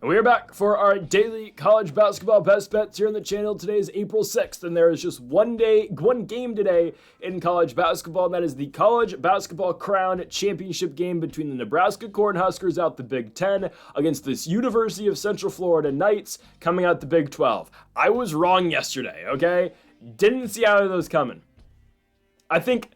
And we are back for our daily college basketball best bets here on the channel. Today is April 6th, and there is just one game today in college basketball, and that is the College Basketball Crown Championship game between the Nebraska Cornhuskers out the Big Ten against this University of Central Florida Knights coming out the Big 12. I was wrong yesterday, okay? Didn't see either of those coming. I think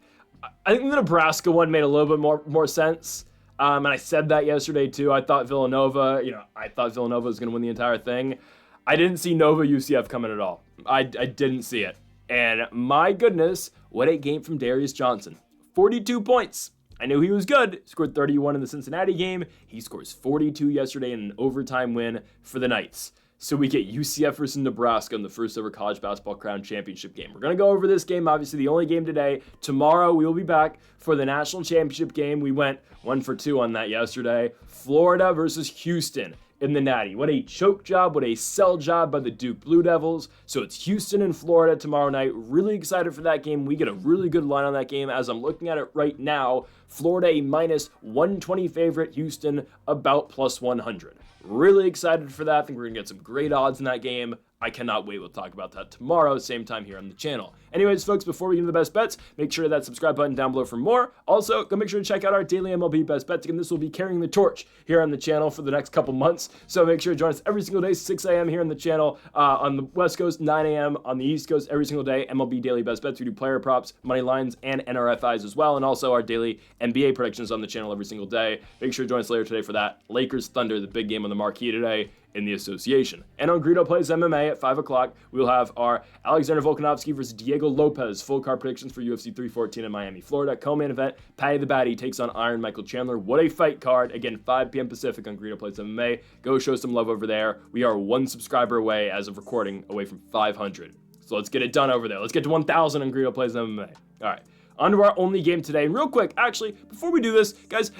the Nebraska one made a little bit more sense. And I said that yesterday too. I thought Villanova was going to win the entire thing. I didn't see Nova UCF coming at all. I didn't see it. And my goodness, what a game from Darius Johnson. 42 points. I knew he was good. Scored 31 in the Cincinnati game. He scores 42 yesterday in an overtime win for the Knights. So we get UCF versus Nebraska in the first ever College Basketball Crown Championship game. We're going to go over this game, obviously the only game today. Tomorrow we will be back for the National Championship game. We went 1 for 2 on that yesterday. Florida versus Houston in the Natty. What a choke job, what a sell job by the Duke Blue Devils. So it's Houston and Florida tomorrow night. Really excited for that game. We get a really good line on that game as I'm looking at it right now. Florida a minus 120 favorite, Houston about plus 100. Really excited for that. I think we're going to get some great odds in that game. I cannot wait. We'll talk about that tomorrow, same time here on the channel. Anyways, folks, before we get into the best bets, make sure that subscribe button down below for more. Also, go make sure to check out our daily MLB best bets. Again, this will be carrying the torch here on the channel for the next couple months. So make sure to join us every single day, 6 a.m. here on the channel on the West Coast, 9 a.m. on the East Coast every single day. MLB daily best bets. We do player props, money lines, and NRFIs as well. And also our daily NBA predictions on the channel every single day. Make sure to join us later today for that. Lakers Thunder, the big game on the marquee today in the association. And on Greedo Plays MMA at 5 o'clock, we'll have our Alexander Volkanovski versus Diego Lopez full card predictions for UFC 314 in Miami, Florida. Co-main event, Patty the Batty takes on Iron Michael Chandler. What a fight card. Again, 5 p.m. Pacific on Greedo Plays MMA. Go show some love over there. We are 1 subscriber away as of recording, away from 500. So let's get it done over there. Let's get to 1,000 on Greedo Plays MMA. All right, on to our only game today. And real quick, actually, before we do this, guys,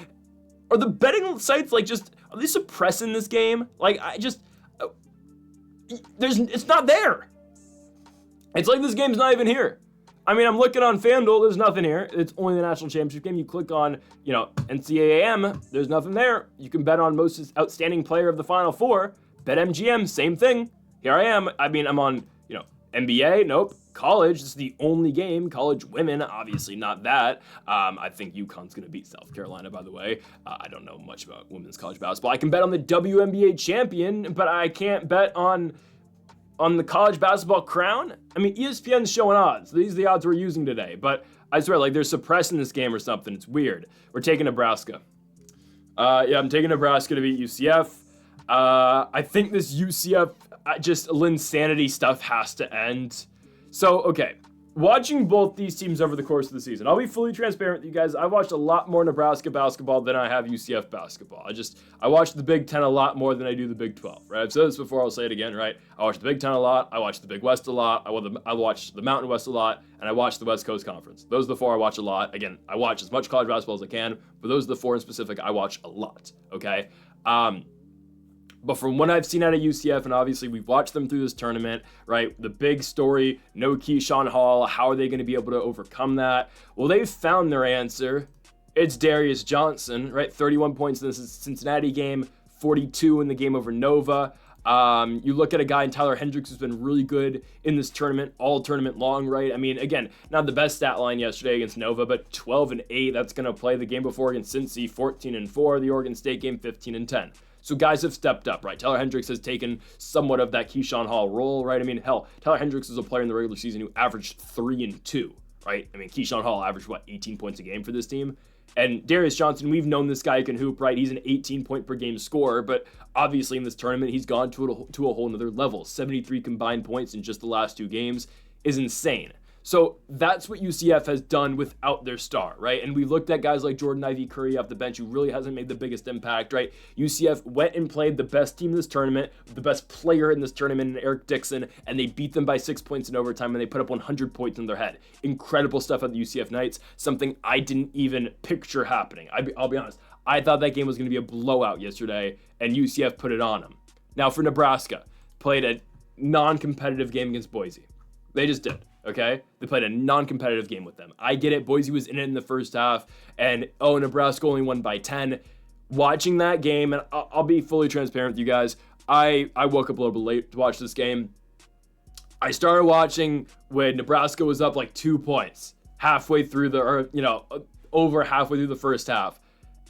are the betting sites are they suppressing this game? It's not there. It's like this game's not even here. I mean, I'm looking on FanDuel, there's nothing here. It's only the national championship game. You click on, NCAAM, there's nothing there. You can bet on most outstanding player of the Final Four. BetMGM, same thing. Here I am. I mean, I'm on, NBA, nope. College, this is the only game. College women, obviously not that. I think UConn's going to beat South Carolina, by the way. I don't know much about women's college basketball. I can bet on the WNBA champion, but I can't bet on the college basketball crown. I mean, ESPN's showing odds. These are the odds we're using today. But I swear, they're suppressing this game or something. It's weird. We're taking Nebraska. I'm taking Nebraska to beat UCF. I think this UCF, just Linsanity stuff has to end. So, okay, watching both these teams over the course of the season, I'll be fully transparent with you guys. I've watched a lot more Nebraska basketball than I have UCF basketball. I watch the Big Ten a lot more than I do the Big 12, right? I've said this before, I'll say it again, right? I watch the Big Ten a lot, I watch the Big West a lot, I watch the Mountain West a lot, and I watch the West Coast Conference. Those are the 4 I watch a lot. Again, I watch as much college basketball as I can, but those are the 4 in specific I watch a lot, okay? But from what I've seen out of UCF, and obviously we've watched them through this tournament, right? The big story, no Keyshawn Hall. How are they going to be able to overcome that? Well, they've found their answer. It's Darius Johnson, right? 31 points in the Cincinnati game, 42 in the game over Nova. You look at a guy in Tyler Hendricks who's been really good in this tournament, all tournament long, right? I mean, again, not the best stat line yesterday against Nova, but 12-8. That's going to play the game before against Cincy, 14-4. The Oregon State game, 15-10. So guys have stepped up, right? Tyler Hendricks has taken somewhat of that Keyshawn Hall role, right? I mean, hell, Tyler Hendricks is a player in the regular season who averaged 3-2, right? I mean, Keyshawn Hall averaged, 18 points a game for this team? And Darius Johnson, we've known this guy can hoop, right? He's an 18-point-per-game scorer, but obviously in this tournament, he's gone to a whole nother level. 73 combined points in just the last 2 games is insane. So that's what UCF has done without their star, right? And we looked at guys like Jordan Ivy Curry off the bench who really hasn't made the biggest impact, right? UCF went and played the best team in this tournament, the best player in this tournament, Eric Dixon, and they beat them by 6 points in overtime, and they put up 100 points in their head. Incredible stuff at the UCF Knights, something I didn't even picture happening. I'll be honest. I thought that game was going to be a blowout yesterday, and UCF put it on them. Now for Nebraska, played a non-competitive game against Boise. They just did. Okay? They played a non-competitive game with them. I get it. Boise was in it in the first half, and Nebraska only won by 10. Watching that game, and I'll be fully transparent with you guys, I woke up a little bit late to watch this game. I started watching when Nebraska was up like 2 points halfway through over halfway through the first half.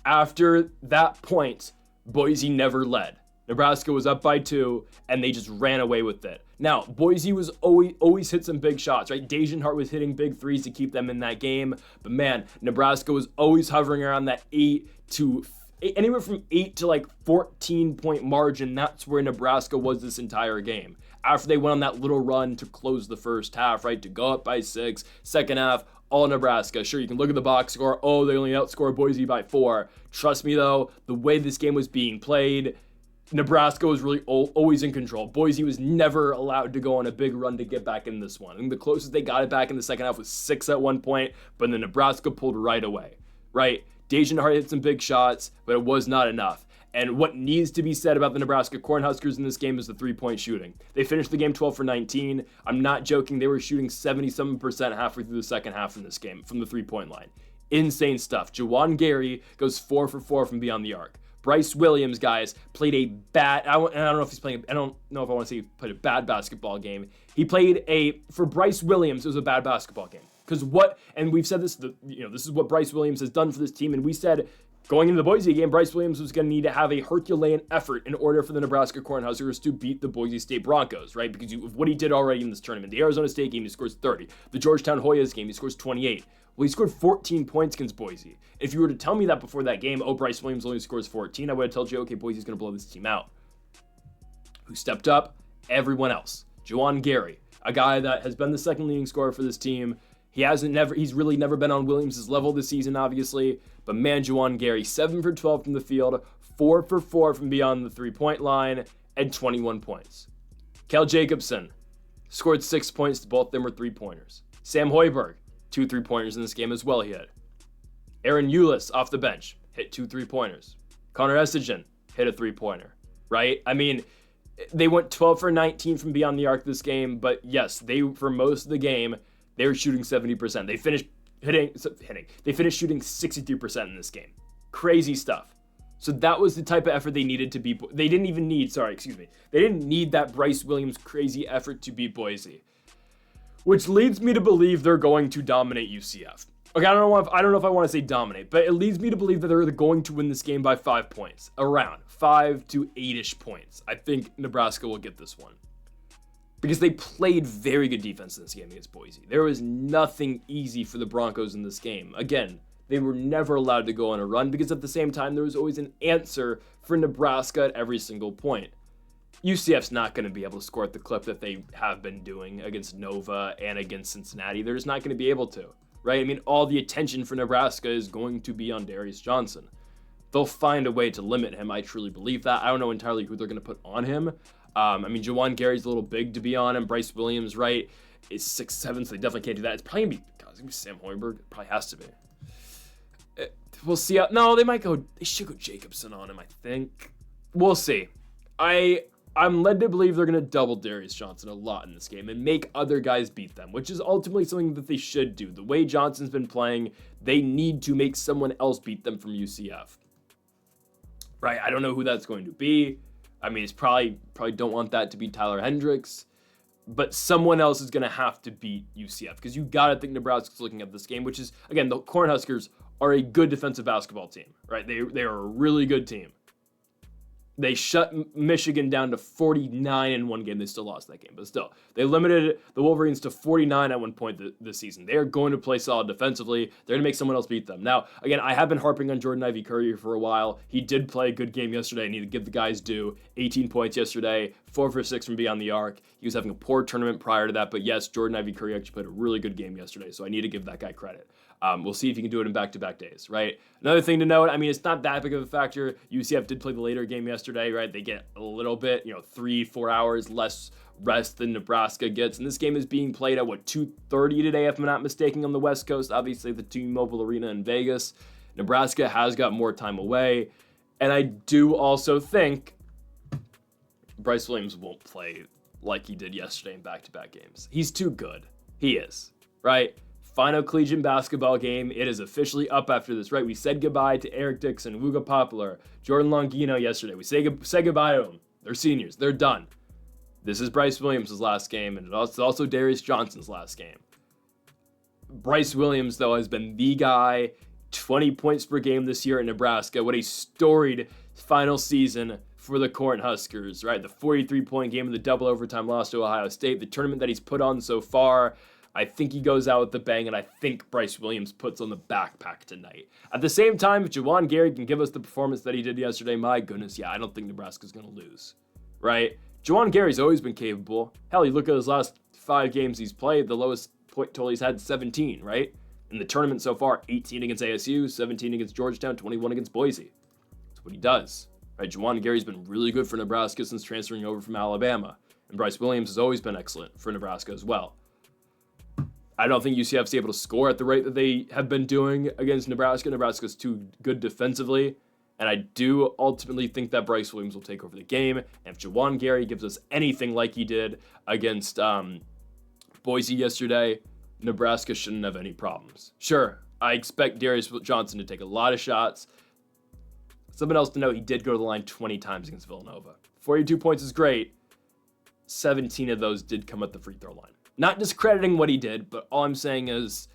After that point, Boise never led. Nebraska was up by 2, and they just ran away with it. Now, Boise was always hit some big shots, right? Dejan Hart was hitting big threes to keep them in that game. But man, Nebraska was always hovering around that anywhere from 8 to like 14-point margin. That's where Nebraska was this entire game. After they went on that little run to close the first half, right? To go up by 6, second half, all Nebraska. Sure, you can look at the box score. Oh, they only outscored Boise by 4. Trust me, though, the way this game was being played, Nebraska was really always in control. Boise was never allowed to go on a big run to get back in this one. I think the closest they got it back in the second half was 6 at one point, but then Nebraska pulled right away, right? Dejan Hart hit some big shots, but it was not enough. And what needs to be said about the Nebraska Cornhuskers in this game is the three-point shooting. They finished the game 12 for 19. I'm not joking. They were shooting 77% halfway through the second half in this game from the three-point line. Insane stuff. Juwan Gary goes 4 for 4 from beyond the arc. Bryce Williams, guys, played a bad, I don't know if he's playing, I don't know if I want to say he played a bad basketball game. He played for Bryce Williams, it was a bad basketball game. Because and we've said this, this is what Bryce Williams has done for this team, and we said going into the Boise game, Bryce Williams was going to need to have a Herculean effort in order for the Nebraska Cornhuskers to beat the Boise State Broncos, right? Because of what he did already in this tournament. The Arizona State game, he scores 30. The Georgetown Hoyas game, he scores 28. Well, he scored 14 points against Boise. If you were to tell me that before that game, Bryce Williams only scores 14, I would have told you, okay, Boise's going to blow this team out. Who stepped up? Everyone else. Juwan Gary, a guy that has been the second leading scorer for this team. He's really never been on Williams' level this season, obviously. But man, Juwan Gary, 7 for 12 from the field, 4 for 4 from beyond the three-point line, and 21 points. Kel Jacobson scored 6 points. Both of them were three-pointers. Sam Hoiberg, 2 3-pointers in this game as well he had. Aaron Eulis off the bench, hit 2 3-pointers. Connor Estigen hit a 3-pointer, right? I mean, they went 12 for 19 from beyond the arc this game, but yes, for most of the game, they were shooting 70%. They finished shooting 63% in this game. Crazy stuff. So that was the type of effort they needed to beat. They didn't need that Bryce Williams crazy effort to beat Boise. Which leads me to believe they're going to dominate UCF. Okay, I don't know if I want to say dominate, but it leads me to believe that they're going to win this game by 5 points. Around 5 to 8-ish points. I think Nebraska will get this one. Because they played very good defense in this game against Boise. There was nothing easy for the Broncos in this game. Again, they were never allowed to go on a run because at the same time, there was always an answer for Nebraska at every single point. UCF's not going to be able to score at the clip that they have been doing against Nova and against Cincinnati. They're just not going to be able to, right? I mean, all the attention for Nebraska is going to be on Darius Johnson. They'll find a way to limit him. I truly believe that. I don't know entirely who they're going to put on him. Juwan Gary's a little big to be on him. Bryce Williams, right, is 6'7", so they definitely can't do that. It's probably going to be Sam Hoiberg. It probably has to be. We'll see. They should go Jacobson on him, I think. We'll see. I'm led to believe they're going to double Darius Johnson a lot in this game and make other guys beat them, which is ultimately something that they should do. The way Johnson's been playing, they need to make someone else beat them from UCF. Right? I don't know who that's going to be. I mean, it's probably don't want that to be Tyler Hendricks, but someone else is going to have to beat UCF because you got to think Nebraska's looking at this game, which is, again, the Cornhuskers are a good defensive basketball team, right? They are a really good team. They shut Michigan down to 49 in one game. They still lost that game, but still. They limited the Wolverines to 49 at one point this season. They are going to play solid defensively. They're going to make someone else beat them. Now, again, I have been harping on Jordan Ivy Courier for a while. He did play a good game yesterday. I need to give the guys due. 18 points yesterday, 4 for 6 from beyond the arc. He was having a poor tournament prior to that, but yes, Jordan Ivy Courier actually played a really good game yesterday, so I need to give that guy credit. We'll see if he can do it in back-to-back days, right? Another thing to note, I mean, it's not that big of a factor. UCF did play the later game yesterday, right? They get a little bit, 3-4 hours less rest than Nebraska gets. And this game is being played at, 2:30 today, if I'm not mistaken, on the West Coast. Obviously, the T-Mobile Arena in Vegas. Nebraska has got more time away. And I do also think Bryce Williams won't play like he did yesterday in back-to-back games. He's too good. He is, right? Final collegiate basketball game. It is officially up after this, right? We said goodbye to Eric Dixon, Wooga Poplar, Jordan Longino yesterday. We say goodbye to them. They're seniors. They're done. This is Bryce Williams' last game, and it's also Darius Johnson's last game. Bryce Williams, though, has been the guy, 20 points per game this year in Nebraska. What a storied final season for the Cornhuskers, right? The 43-point game in the double overtime loss to Ohio State, the tournament that he's put on so far. I think he goes out with the bang, and I think Bryce Williams puts on the backpack tonight. At the same time, if Juwan Gary can give us the performance that he did yesterday, my goodness, yeah, I don't think Nebraska's going to lose, right? Juwan Gary's always been capable. Hell, you look at his last 5 games he's played, the lowest point total he's had 17, right? In the tournament so far, 18 against ASU, 17 against Georgetown, 21 against Boise. That's what he does, right? Juwan Gary's been really good for Nebraska since transferring over from Alabama. And Bryce Williams has always been excellent for Nebraska as well. I don't think UCF's able to score at the rate that they have been doing against Nebraska. Nebraska's too good defensively. And I do ultimately think that Bryce Williams will take over the game. And if Juwan Gary gives us anything like he did against Boise yesterday, Nebraska shouldn't have any problems. Sure, I expect Darius Johnson to take a lot of shots. Something else to note, he did go to the line 20 times against Villanova. 42 points is great. 17 of those did come at the free throw line. Not discrediting what he did, but all I'm saying is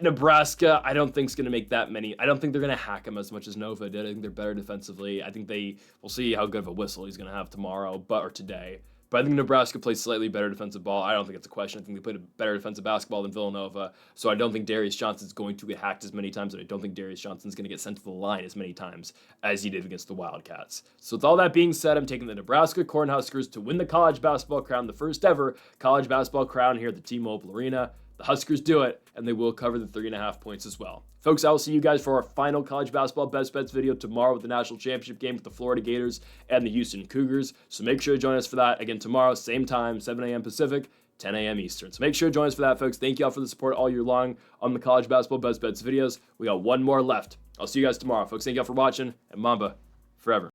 Nebraska, I don't think is going to make that many. I don't think they're going to hack him as much as Nova did. I think they're better defensively. I think we'll see how good of a whistle he's going to have tomorrow, or today. But I think Nebraska plays slightly better defensive ball. I don't think it's a question. I think they played a better defensive basketball than Villanova. So I don't think Darius Johnson's going to get hacked as many times, and I don't think Darius Johnson's going to get sent to the line as many times as he did against the Wildcats. So with all that being said, I'm taking the Nebraska Cornhuskers to win the college basketball crown, the first ever college basketball crown here at the T-Mobile Arena. The Huskers do it, and they will cover the 3.5 points as well. Folks, I will see you guys for our final college basketball best bets video tomorrow with the national championship game with the Florida Gators and the Houston Cougars. So make sure to join us for that again tomorrow, same time, 7 a.m. Pacific, 10 a.m. Eastern. So make sure to join us for that, folks. Thank you all for the support all year long on the college basketball best bets videos. We got one more left. I'll see you guys tomorrow, folks. Thank you all for watching, and Mamba forever.